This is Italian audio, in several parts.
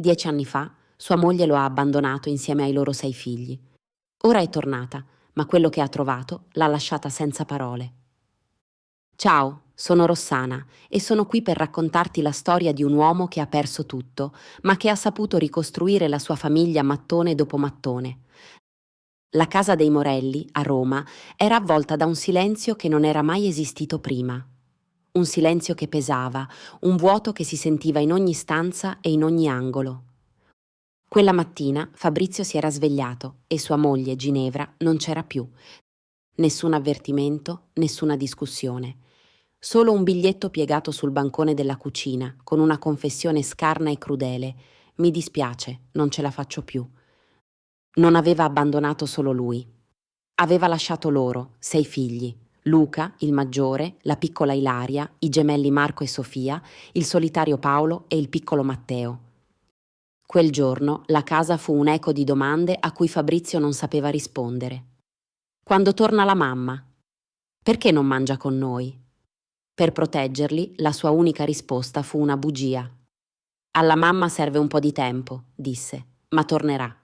10 anni fa sua moglie lo ha abbandonato insieme ai loro 6 figli. Ora è tornata, ma quello che ha trovato l'ha lasciata senza parole. Ciao, sono Rossana e sono qui per raccontarti la storia di un uomo che ha perso tutto, ma che ha saputo ricostruire la sua famiglia mattone dopo mattone. La casa dei Morelli, a Roma, era avvolta da un silenzio che non era mai esistito prima. Un silenzio che pesava, un vuoto che si sentiva in ogni stanza e in ogni angolo. Quella mattina Fabrizio si era svegliato e sua moglie, Ginevra, non c'era più. Nessun avvertimento, nessuna discussione. Solo un biglietto piegato sul bancone della cucina, con una confessione scarna e crudele. Mi dispiace, non ce la faccio più. Non aveva abbandonato solo lui. Aveva lasciato loro, 6 figli. Luca, il maggiore, la piccola Ilaria, i gemelli Marco e Sofia, il solitario Paolo e il piccolo Matteo. Quel giorno la casa fu un'eco di domande a cui Fabrizio non sapeva rispondere. Quando torna la mamma? Perché non mangia con noi? Per proteggerli, la sua unica risposta fu una bugia. Alla mamma serve un po' di tempo, disse, ma tornerà.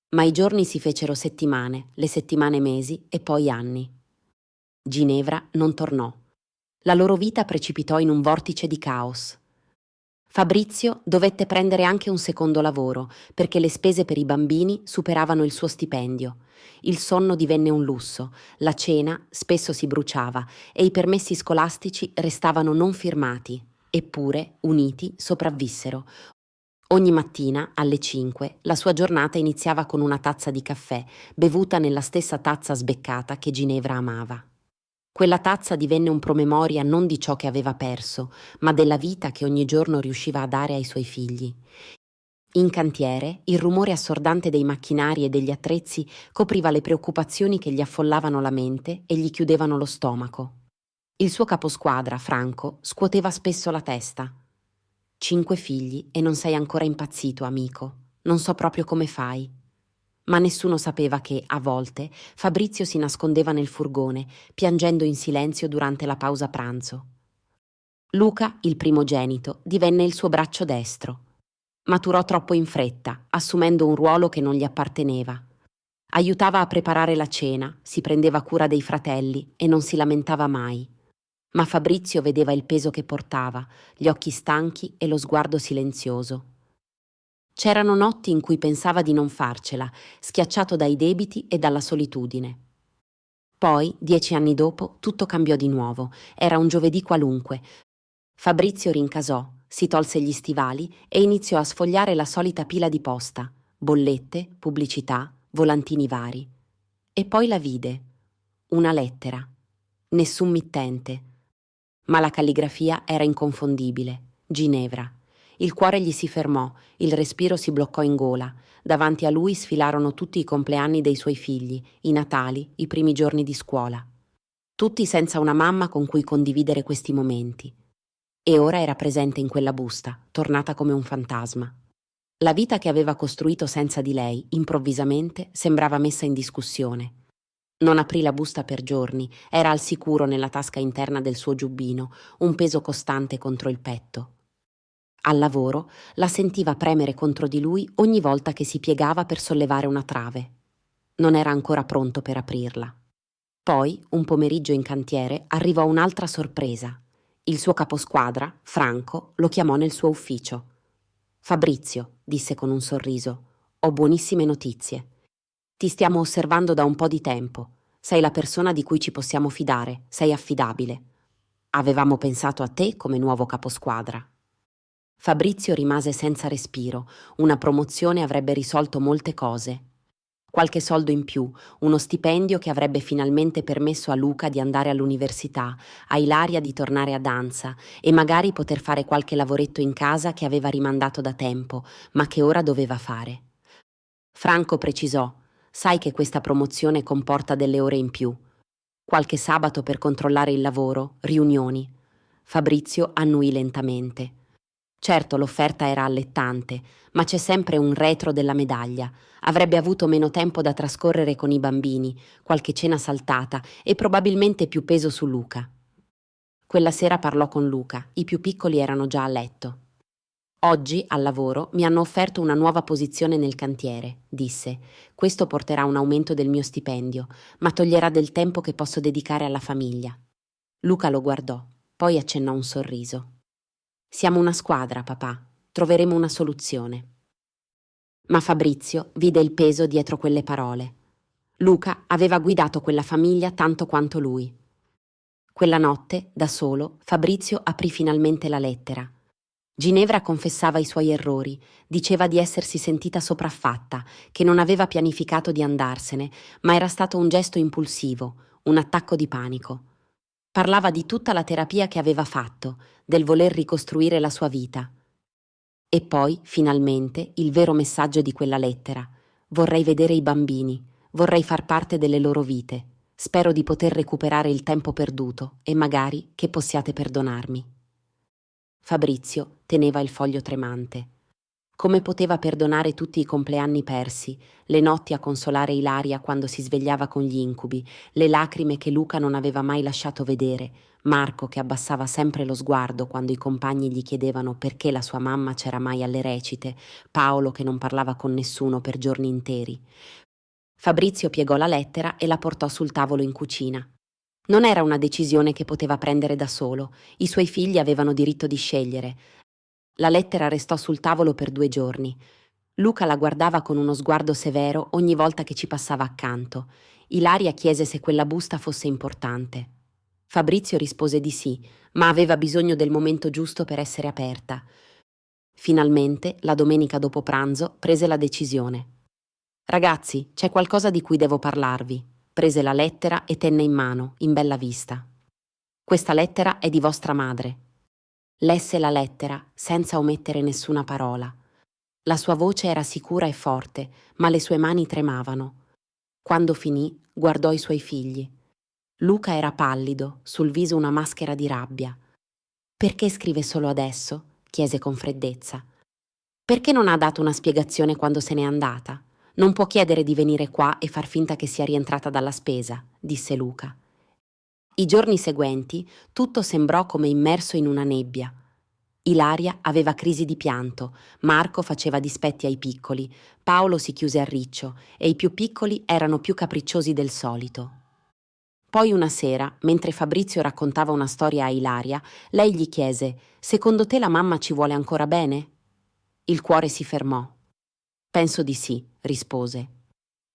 Ma i giorni si fecero settimane, le settimane mesi e poi anni. Ginevra non tornò. La loro vita precipitò in un vortice di caos. Fabrizio dovette prendere anche un secondo lavoro perché le spese per i bambini superavano il suo stipendio. Il sonno divenne un lusso, la cena spesso si bruciava e i permessi scolastici restavano non firmati. Eppure, uniti, sopravvissero. Ogni mattina, alle 5, la sua giornata iniziava con una tazza di caffè, bevuta nella stessa tazza sbeccata che Ginevra amava. Quella tazza divenne un promemoria non di ciò che aveva perso, ma della vita che ogni giorno riusciva a dare ai suoi figli. In cantiere, il rumore assordante dei macchinari e degli attrezzi copriva le preoccupazioni che gli affollavano la mente e gli chiudevano lo stomaco. Il suo caposquadra, Franco, scuoteva spesso la testa. 5 figli e non sei ancora impazzito, amico. Non so proprio come fai. Ma nessuno sapeva che, a volte, Fabrizio si nascondeva nel furgone, piangendo in silenzio durante la pausa pranzo. Luca, il primogenito, divenne il suo braccio destro. Maturò troppo in fretta, assumendo un ruolo che non gli apparteneva. Aiutava a preparare la cena, si prendeva cura dei fratelli e non si lamentava mai. Ma Fabrizio vedeva il peso che portava, gli occhi stanchi e lo sguardo silenzioso. C'erano notti in cui pensava di non farcela, schiacciato dai debiti e dalla solitudine. Poi, 10 anni dopo, tutto cambiò di nuovo. Era un giovedì qualunque. Fabrizio rincasò, si tolse gli stivali e iniziò a sfogliare la solita pila di posta, bollette, pubblicità, volantini vari. E poi la vide. Una lettera. Nessun mittente. Ma la calligrafia era inconfondibile. Ginevra. Il cuore gli si fermò, il respiro si bloccò in gola. Davanti a lui sfilarono tutti i compleanni dei suoi figli, i Natali, i primi giorni di scuola. Tutti senza una mamma con cui condividere questi momenti. E ora era presente in quella busta, tornata come un fantasma. La vita che aveva costruito senza di lei, improvvisamente, sembrava messa in discussione. Non aprì la busta per giorni, era al sicuro nella tasca interna del suo giubbino, un peso costante contro il petto. Al lavoro la sentiva premere contro di lui ogni volta che si piegava per sollevare una trave. Non era ancora pronto per aprirla. Poi, un pomeriggio in cantiere, arrivò un'altra sorpresa. Il suo caposquadra, Franco, lo chiamò nel suo ufficio. «Fabrizio», disse con un sorriso, «ho buonissime notizie. Ti stiamo osservando da un po' di tempo. Sei la persona di cui ci possiamo fidare, sei affidabile. Avevamo pensato a te come nuovo caposquadra». Fabrizio rimase senza respiro. Una promozione avrebbe risolto molte cose. Qualche soldo in più, uno stipendio che avrebbe finalmente permesso a Luca di andare all'università, a Ilaria di tornare a danza e magari poter fare qualche lavoretto in casa che aveva rimandato da tempo, ma che ora doveva fare. Franco precisò: «Sai che questa promozione comporta delle ore in più. Qualche sabato per controllare il lavoro, riunioni». Fabrizio annuì lentamente. Certo, l'offerta era allettante, ma c'è sempre un retro della medaglia. Avrebbe avuto meno tempo da trascorrere con i bambini, qualche cena saltata e probabilmente più peso su Luca. Quella sera parlò con Luca, i più piccoli erano già a letto. Oggi, al lavoro, mi hanno offerto una nuova posizione nel cantiere, disse. Questo porterà un aumento del mio stipendio, ma toglierà del tempo che posso dedicare alla famiglia. Luca lo guardò, poi accennò un sorriso. Siamo una squadra, papà. Troveremo una soluzione. Ma Fabrizio vide il peso dietro quelle parole. Luca aveva guidato quella famiglia tanto quanto lui. Quella notte, da solo, Fabrizio aprì finalmente la lettera. Ginevra confessava i suoi errori, diceva di essersi sentita sopraffatta, che non aveva pianificato di andarsene, ma era stato un gesto impulsivo, un attacco di panico. Parlava di tutta la terapia che aveva fatto, del voler ricostruire la sua vita. E poi, finalmente, il vero messaggio di quella lettera. Vorrei vedere i bambini, vorrei far parte delle loro vite. Spero di poter recuperare il tempo perduto e magari che possiate perdonarmi. Fabrizio teneva il foglio tremante. Come poteva perdonare tutti i compleanni persi, le notti a consolare Ilaria quando si svegliava con gli incubi, le lacrime che Luca non aveva mai lasciato vedere, Marco che abbassava sempre lo sguardo quando i compagni gli chiedevano perché la sua mamma c'era mai alle recite, Paolo che non parlava con nessuno per giorni interi. Fabrizio piegò la lettera e la portò sul tavolo in cucina. Non era una decisione che poteva prendere da solo, i suoi figli avevano diritto di scegliere. La lettera restò sul tavolo per 2 giorni. Luca la guardava con uno sguardo severo ogni volta che ci passava accanto. Ilaria chiese se quella busta fosse importante. Fabrizio rispose di sì, ma aveva bisogno del momento giusto per essere aperta. Finalmente, la domenica dopo pranzo, prese la decisione. Ragazzi, c'è qualcosa di cui devo parlarvi. Prese la lettera e tenne in mano, in bella vista. Questa lettera è di vostra madre. Lesse la lettera senza omettere nessuna parola. La sua voce era sicura e forte, ma le sue mani tremavano. Quando finì, guardò i suoi figli. Luca era pallido, sul viso una maschera di rabbia. Perché scrive solo adesso? Chiese con freddezza. Perché non ha dato una spiegazione quando se n'è andata? Non può chiedere di venire qua e far finta che sia rientrata dalla spesa, disse Luca. I giorni seguenti tutto sembrò come immerso in una nebbia. Ilaria aveva crisi di pianto, Marco faceva dispetti ai piccoli, Paolo si chiuse a riccio e i più piccoli erano più capricciosi del solito. Poi una sera, mentre Fabrizio raccontava una storia a Ilaria, lei gli chiese: «Secondo te la mamma ci vuole ancora bene?» Il cuore si fermò. «Penso di sì», rispose.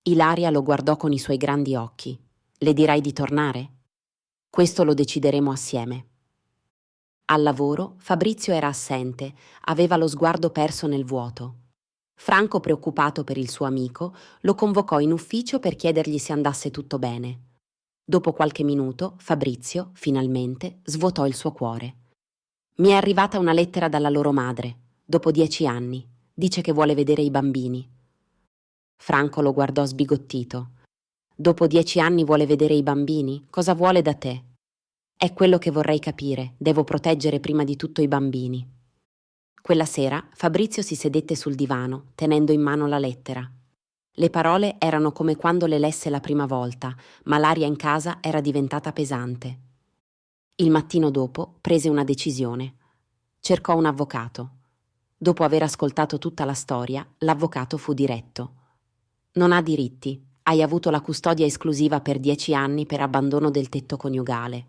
Ilaria lo guardò con i suoi grandi occhi. «Le dirai di tornare?» «Questo lo decideremo assieme». Al lavoro Fabrizio era assente, aveva lo sguardo perso nel vuoto. Franco, preoccupato per il suo amico, lo convocò in ufficio per chiedergli se andasse tutto bene. Dopo qualche minuto, Fabrizio, finalmente, svuotò il suo cuore. «Mi è arrivata una lettera dalla loro madre, dopo 10 anni. Dice che vuole vedere i bambini». Franco lo guardò sbigottito. «Dopo 10 anni vuole vedere i bambini? Cosa vuole da te?» «È quello che vorrei capire. Devo proteggere prima di tutto i bambini». Quella sera Fabrizio si sedette sul divano, tenendo in mano la lettera. Le parole erano come quando le lesse la prima volta, ma l'aria in casa era diventata pesante. Il mattino dopo prese una decisione. Cercò un avvocato. Dopo aver ascoltato tutta la storia, l'avvocato fu diretto. «Non ha diritti. Hai avuto la custodia esclusiva per 10 anni per abbandono del tetto coniugale.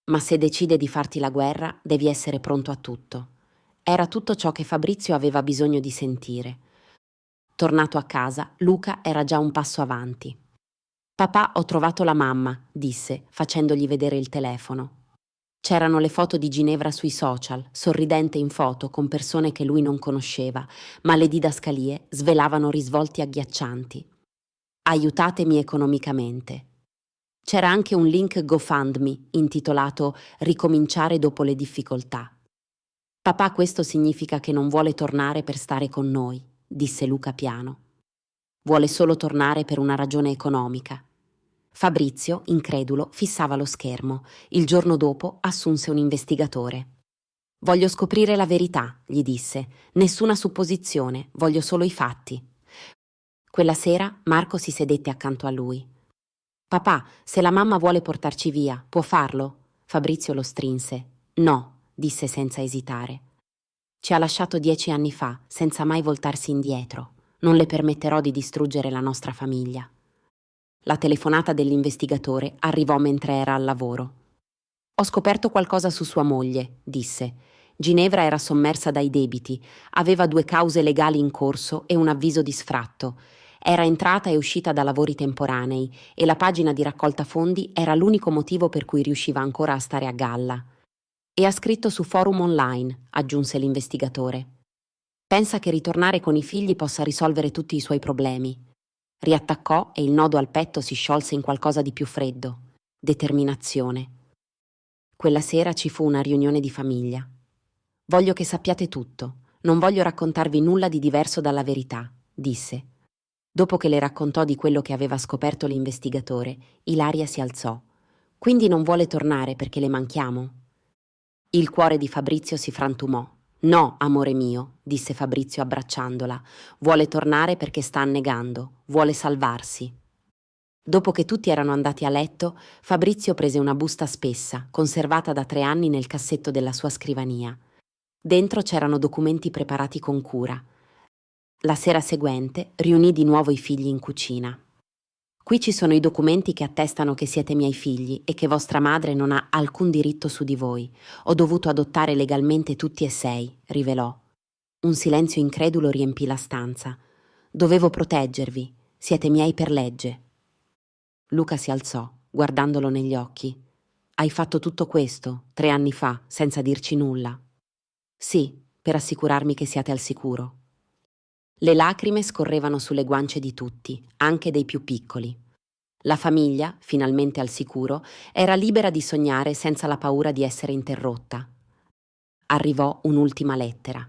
Ma se decide di farti la guerra, devi essere pronto a tutto». Era tutto ciò che Fabrizio aveva bisogno di sentire. Tornato a casa, Luca era già un passo avanti. «Papà, ho trovato la mamma», disse, facendogli vedere il telefono. C'erano le foto di Ginevra sui social, sorridente in foto con persone che lui non conosceva, ma le didascalie svelavano risvolti agghiaccianti. «Aiutatemi economicamente». C'era anche un link GoFundMe intitolato «Ricominciare dopo le difficoltà». «Papà, questo significa che non vuole tornare per stare con noi», disse Luca piano. «Vuole solo tornare per una ragione economica». Fabrizio, incredulo, fissava lo schermo. Il giorno dopo assunse un investigatore. «Voglio scoprire la verità», gli disse. «Nessuna supposizione, voglio solo i fatti». Quella sera Marco si sedette accanto a lui. «Papà, se la mamma vuole portarci via, può farlo?» Fabrizio lo strinse. «No», disse senza esitare. Ci ha lasciato 10 anni fa, senza mai voltarsi indietro. Non le permetterò di distruggere la nostra famiglia. La telefonata dell'investigatore arrivò mentre era al lavoro. Ho scoperto qualcosa su sua moglie, disse. Ginevra era sommersa dai debiti, aveva 2 cause legali in corso e un avviso di sfratto. Era entrata e uscita da lavori temporanei e la pagina di raccolta fondi era l'unico motivo per cui riusciva ancora a stare a galla. E ha scritto su forum online, aggiunse l'investigatore. Pensa che ritornare con i figli possa risolvere tutti i suoi problemi. Riattaccò e il nodo al petto si sciolse in qualcosa di più freddo. Determinazione. Quella sera ci fu una riunione di famiglia. Voglio che sappiate tutto. Non voglio raccontarvi nulla di diverso dalla verità, disse. Dopo che le raccontò di quello che aveva scoperto l'investigatore, Ilaria si alzò. Quindi non vuole tornare perché le manchiamo? Il cuore di Fabrizio si frantumò. No, amore mio, disse Fabrizio abbracciandola. Vuole tornare perché sta annegando, vuole salvarsi. Dopo che tutti erano andati a letto, Fabrizio prese una busta spessa, conservata da 3 anni nel cassetto della sua scrivania. Dentro c'erano documenti preparati con cura. La sera seguente riunì di nuovo i figli in cucina. Qui ci sono i documenti che attestano che siete miei figli e che vostra madre non ha alcun diritto su di voi. Ho dovuto adottare legalmente tutti e 6, rivelò. Un silenzio incredulo riempì la stanza. Dovevo proteggervi. Siete miei per legge. Luca si alzò, guardandolo negli occhi. Hai fatto tutto questo, 3 anni fa, senza dirci nulla. Sì, per assicurarmi che siate al sicuro. Le lacrime scorrevano sulle guance di tutti, anche dei più piccoli. La famiglia, finalmente al sicuro, era libera di sognare senza la paura di essere interrotta. Arrivò un'ultima lettera.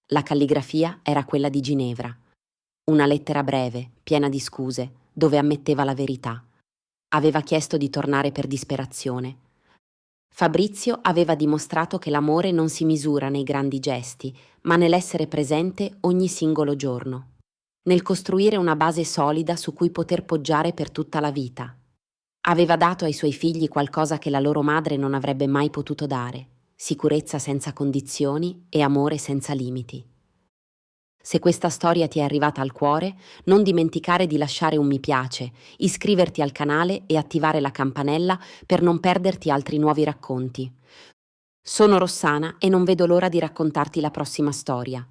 La calligrafia era quella di Ginevra. Una lettera breve, piena di scuse, dove ammetteva la verità. Aveva chiesto di tornare per disperazione. Fabrizio aveva dimostrato che l'amore non si misura nei grandi gesti, ma nell'essere presente ogni singolo giorno, nel costruire una base solida su cui poter poggiare per tutta la vita. Aveva dato ai suoi figli qualcosa che la loro madre non avrebbe mai potuto dare: sicurezza senza condizioni e amore senza limiti. Se questa storia ti è arrivata al cuore, non dimenticare di lasciare un mi piace, iscriverti al canale e attivare la campanella per non perderti altri nuovi racconti. Sono Rossana e non vedo l'ora di raccontarti la prossima storia.